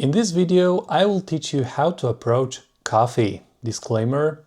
In this video, I will teach you how to approach coffee. Disclaimer,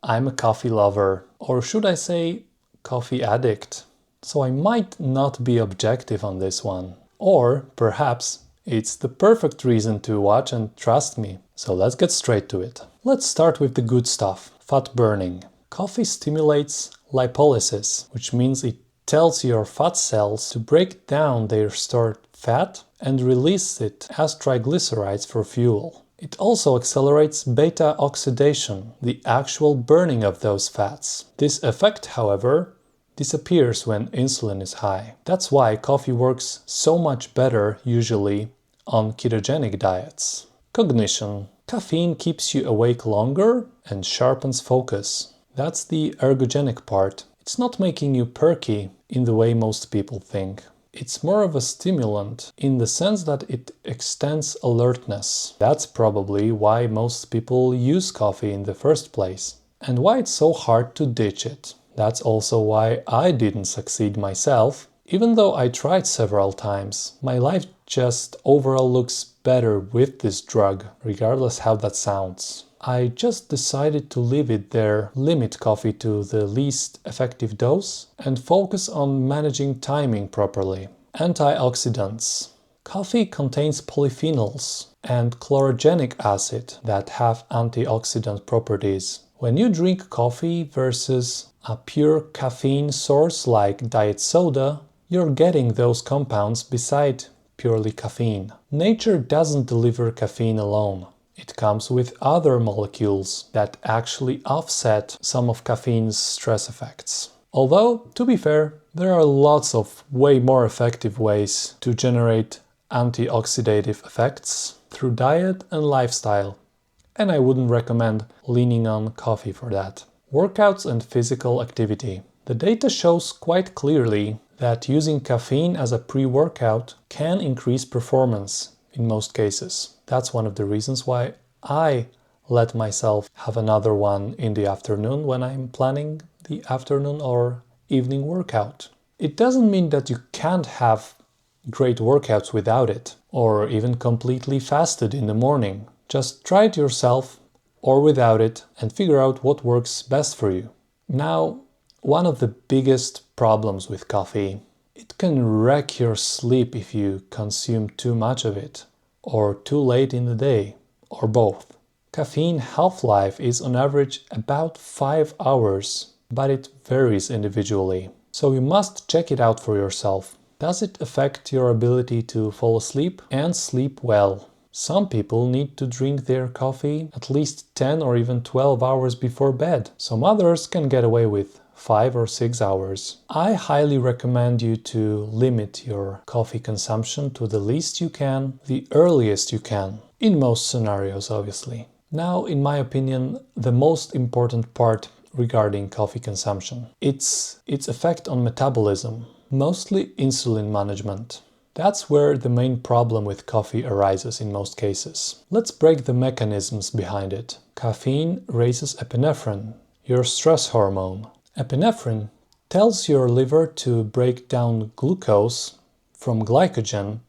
I'm a coffee lover, or should I say coffee addict. So I might not be objective on this one. Or perhaps it's the perfect reason to watch and trust me. So let's get straight to it. Let's start with the good stuff, fat burning. Coffee stimulates lipolysis, which means it tells your fat cells to break down their stored fat and release it as triglycerides for fuel. It also accelerates beta oxidation, the actual burning of those fats. This effect, however, disappears when insulin is high. That's why coffee works so much better usually on ketogenic diets. Cognition. Caffeine keeps you awake longer and sharpens focus. That's the ergogenic part. It's not making you perky in the way most people think. It's more of a stimulant in the sense that it extends alertness. That's probably why most people use coffee in the first place, and why it's so hard to ditch it. That's also why I didn't succeed myself. Even though I tried several times, my life just overall looks better with this drug, regardless how that sounds. I just decided to leave it there, limit coffee to the least effective dose, and focus on managing timing properly. Antioxidants. Coffee contains polyphenols and chlorogenic acid that have antioxidant properties. When you drink coffee versus a pure caffeine source like diet soda, you're getting those compounds beside purely caffeine. Nature doesn't deliver caffeine alone. It comes with other molecules that actually offset some of caffeine's stress effects. Although, to be fair, there are lots of way more effective ways to generate antioxidative effects through diet and lifestyle, and I wouldn't recommend leaning on coffee for that. Workouts and physical activity. The data shows quite clearly that using caffeine as a pre-workout can increase performance in most cases. That's one of the reasons why I let myself have another one in the afternoon when I'm planning the afternoon or evening workout. It doesn't mean that you can't have great workouts without it, or even completely fasted in the morning. Just try it yourself or without it and figure out what works best for you. Now, one of the biggest problems with coffee, it can wreck your sleep if you consume too much of it, or too late in the day, or both. Caffeine half-life is on average about 5 hours, but it varies individually. So you must check it out for yourself. Does it affect your ability to fall asleep and sleep well? Some people need to drink their coffee at least 10 or even 12 hours before bed. Some others can get away with 5 or 6 hours. I highly recommend you to limit your coffee consumption to the least you can, the earliest you can, in most scenarios obviously. Now, in my opinion, the most important part regarding coffee consumption, it's its effect on metabolism, mostly insulin management. That's where the main problem with coffee arises in most cases. Let's break the mechanisms behind it. Caffeine raises epinephrine, your stress hormone. Epinephrine tells your liver to break down glucose from glycogen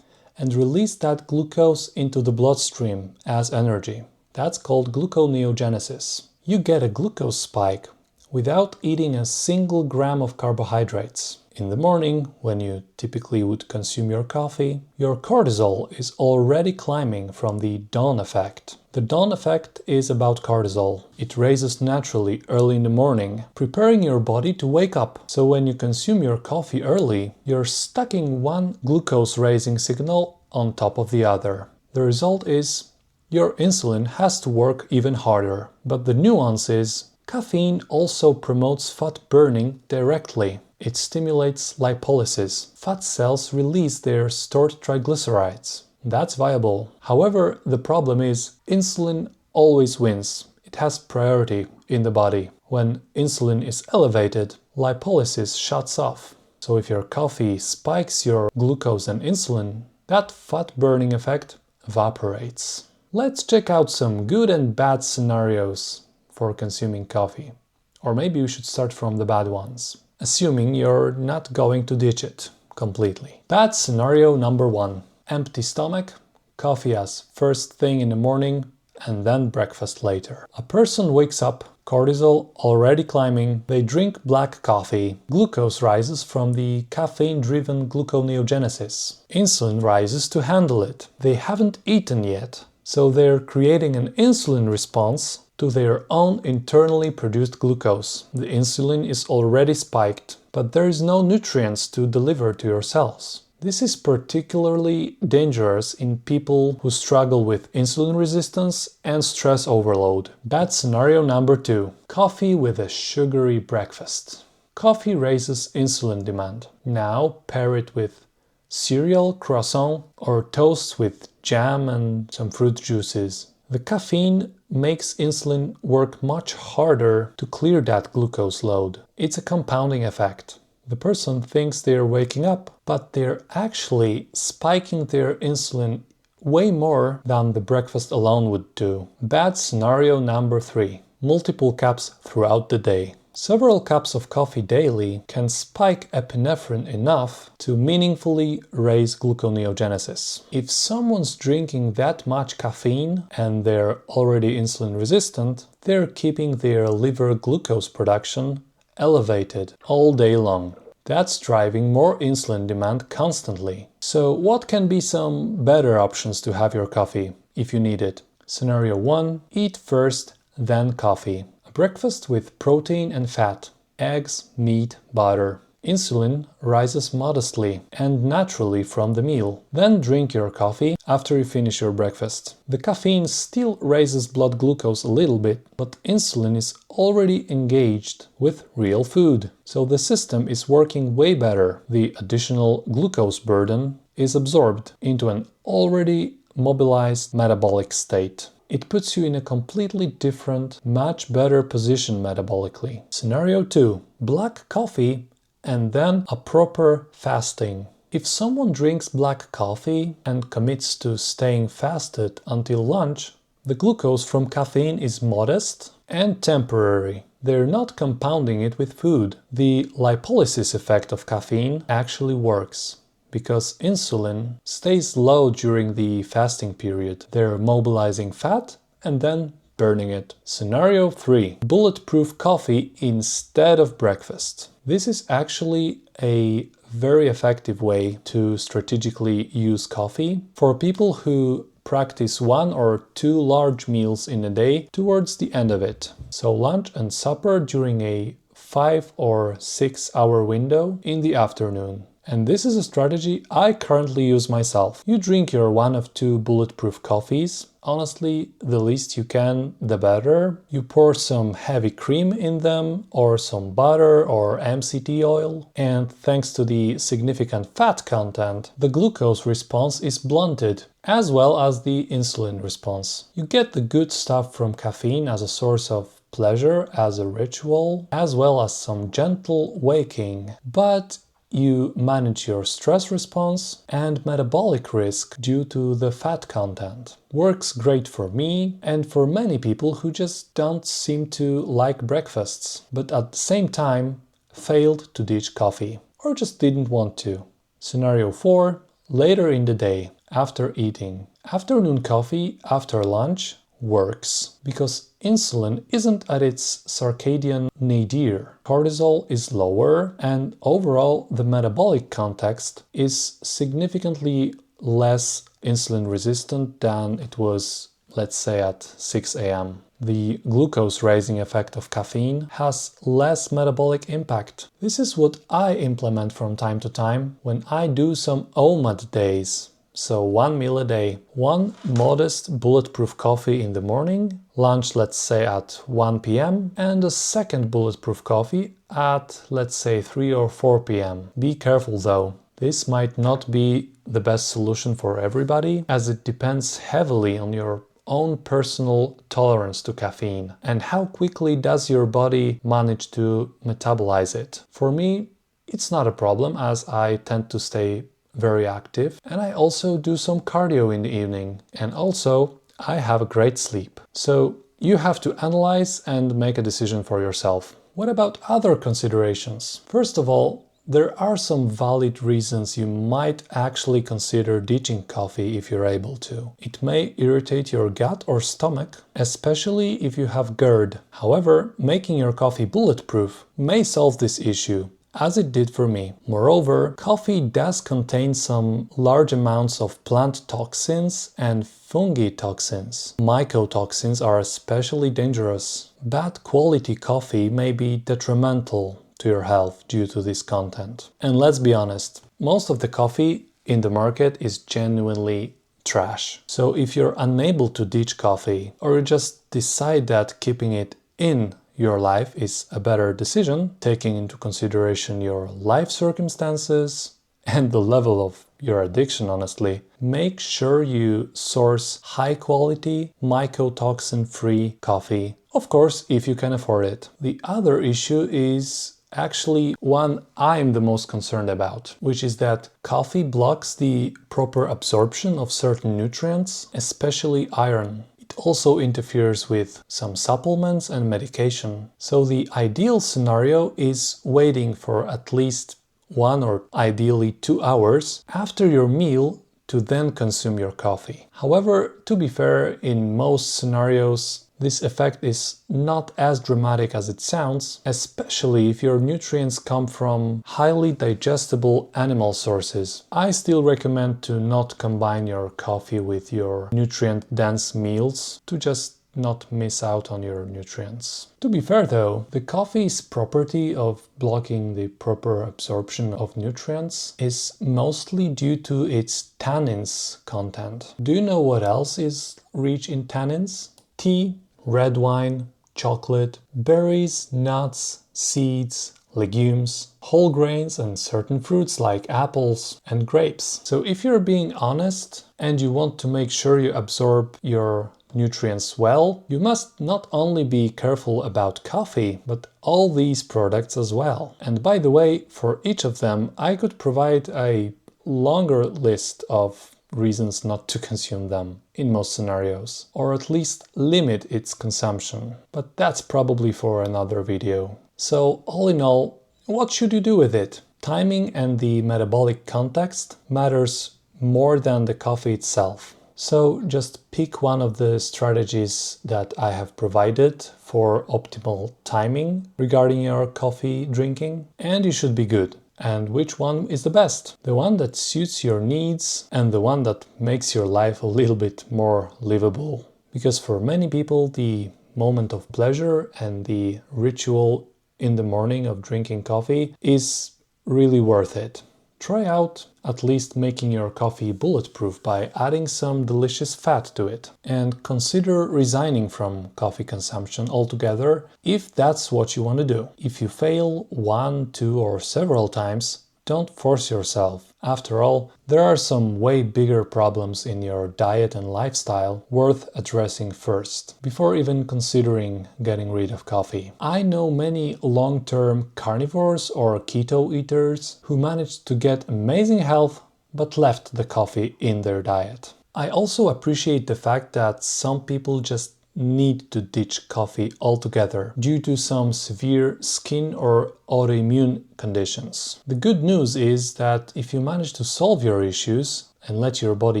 and release that glucose into the bloodstream as energy. That's called gluconeogenesis. You get a glucose spike without eating a single gram of carbohydrates. In the morning, when you typically would consume your coffee, your cortisol is already climbing from the dawn effect. The dawn effect is about cortisol. It raises naturally early in the morning, preparing your body to wake up. So when you consume your coffee early, you're stacking one glucose-raising signal on top of the other. The result is your insulin has to work even harder. But the nuance is, caffeine also promotes fat burning directly. It stimulates lipolysis. Fat cells release their stored triglycerides. That's viable. However, the problem is insulin always wins. It has priority in the body. When insulin is elevated, lipolysis shuts off. So if your coffee spikes your glucose and insulin, that fat burning effect evaporates. Let's check out some good and bad scenarios for consuming coffee. Or maybe we should start from the bad ones, assuming you're not going to ditch it completely. Bad scenario number 1. Empty stomach, coffee as first thing in the morning and then breakfast later. A person wakes up, cortisol already climbing, they drink black coffee. Glucose rises from the caffeine-driven gluconeogenesis. Insulin rises to handle it. They haven't eaten yet, so they're creating an insulin response to their own internally produced glucose. The insulin is already spiked, but there is no nutrients to deliver to your cells. This is particularly dangerous in people who struggle with insulin resistance and stress overload. Bad scenario number 2. Coffee with a sugary breakfast. Coffee raises insulin demand. Now pair it with cereal, croissant, or toast with jam and some fruit juices. The caffeine makes insulin work much harder to clear that glucose load. It's a compounding effect. The person thinks they're waking up, but they're actually spiking their insulin way more than the breakfast alone would do. Bad scenario number 3. Multiple cups throughout the day. Several cups of coffee daily can spike epinephrine enough to meaningfully raise gluconeogenesis. If someone's drinking that much caffeine and they're already insulin resistant, they're keeping their liver glucose production elevated all day long. That's driving more insulin demand constantly. So what can be some better options to have your coffee if you need it? Scenario 1. Eat first, then coffee. A breakfast with protein and fat, eggs, meat, butter. Insulin rises modestly and naturally from the meal. Then drink your coffee after you finish your breakfast. The caffeine still raises blood glucose a little bit, but insulin is already engaged with real food. So the system is working way better. The additional glucose burden is absorbed into an already mobilized metabolic state. It puts you in a completely different, much better position metabolically. Scenario 2. Black coffee and then a proper fasting. If someone drinks black coffee and commits to staying fasted until lunch, the glucose from caffeine is modest and temporary. They're not compounding it with food. The lipolysis effect of caffeine actually works, because insulin stays low during the fasting period. They're mobilizing fat and then burning it. Scenario 3. Bulletproof coffee instead of breakfast. This is actually a very effective way to strategically use coffee for people who practice 1 or 2 large meals in a day towards the end of it. So lunch and supper during a 5 or 6 hour window in the afternoon. And this is a strategy I currently use myself. You drink your 1 of 2 bulletproof coffees. Honestly, the least you can, the better. You pour some heavy cream in them, or some butter or MCT oil. And thanks to the significant fat content, the glucose response is blunted, as well as the insulin response. You get the good stuff from caffeine as a source of pleasure, as a ritual, as well as some gentle waking. But you manage your stress response and metabolic risk due to the fat content. Works great for me and for many people who just don't seem to like breakfasts, but at the same time failed to ditch coffee or just didn't want to. Scenario 4. Later in the day, after eating. Afternoon coffee after lunch works because insulin isn't at its circadian nadir. Cortisol is lower and overall the metabolic context is significantly less insulin resistant than it was, let's say, at 6 a.m. The glucose raising effect of caffeine has less metabolic impact. This is what I implement from time to time when I do some OMAD days. So 1 meal a day, 1 modest bulletproof coffee in the morning, lunch let's say at 1 p.m. and a second bulletproof coffee at let's say 3 or 4 p.m. Be careful though, this might not be the best solution for everybody as it depends heavily on your own personal tolerance to caffeine and how quickly does your body manage to metabolize it. For me, it's not a problem as I tend to stay very active and I also do some cardio in the evening and also I have a great sleep. So you have to analyze and make a decision for yourself. What about other considerations? First of all, there are some valid reasons you might actually consider ditching coffee if you're able to. It may irritate your gut or stomach, especially if you have GERD. However, making your coffee bulletproof may solve this issue, as it did for me. Moreover, coffee does contain some large amounts of plant toxins and fungi toxins. Mycotoxins are especially dangerous. Bad quality coffee may be detrimental to your health due to this content. And let's be honest, most of the coffee in the market is genuinely trash. So if you're unable to ditch coffee, or you just decide that keeping it in your life is a better decision, taking into consideration your life circumstances and the level of your addiction, honestly, make sure you source high quality, mycotoxin free coffee. Of course, if you can afford it. The other issue is actually one I'm the most concerned about, which is that coffee blocks the proper absorption of certain nutrients, especially iron. It also interferes with some supplements and medication. So the ideal scenario is waiting for at least 1 or ideally 2 hours after your meal to then consume your coffee. However, to be fair, in most scenarios, this effect is not as dramatic as it sounds, especially if your nutrients come from highly digestible animal sources. I still recommend to not combine your coffee with your nutrient-dense meals to just not miss out on your nutrients. To be fair though, the coffee's property of blocking the proper absorption of nutrients is mostly due to its tannins content. Do you know what else is rich in tannins? Tea, red wine, chocolate, berries, nuts, seeds, legumes, whole grains and certain fruits like apples and grapes. So if you're being honest and you want to make sure you absorb your nutrients well, you must not only be careful about coffee, but all these products as well. And by the way, for each of them, I could provide a longer list of reasons not to consume them in most scenarios, or at least limit its consumption. But that's probably for another video. So all in all, what should you do with it? Timing and the metabolic context matters more than the coffee itself. So just pick one of the strategies that I have provided for optimal timing regarding your coffee drinking, and you should be good. And which one is the best? The one that suits your needs and the one that makes your life a little bit more livable. Because for many people, the moment of pleasure and the ritual in the morning of drinking coffee is really worth it. Try out at least making your coffee bulletproof by adding some delicious fat to it. And consider resigning from coffee consumption altogether if that's what you want to do. If you fail 1, 2 or several times, don't force yourself. After all, there are some way bigger problems in your diet and lifestyle worth addressing first, before even considering getting rid of coffee. I know many long-term carnivores or keto eaters who managed to get amazing health but left the coffee in their diet. I also appreciate the fact that some people just need to ditch coffee altogether due to some severe skin or autoimmune conditions. The good news is that if you manage to solve your issues and let your body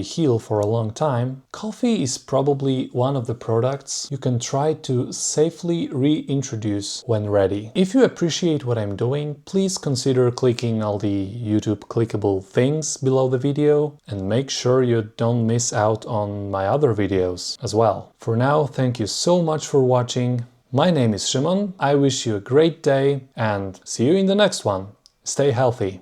heal for a long time, coffee is probably one of the products you can try to safely reintroduce when ready. If you appreciate what I'm doing, please consider clicking all the YouTube clickable things below the video and make sure you don't miss out on my other videos as well. For now, thank you so much for watching. My name is Szymon, I wish you a great day and see you in the next one. Stay healthy!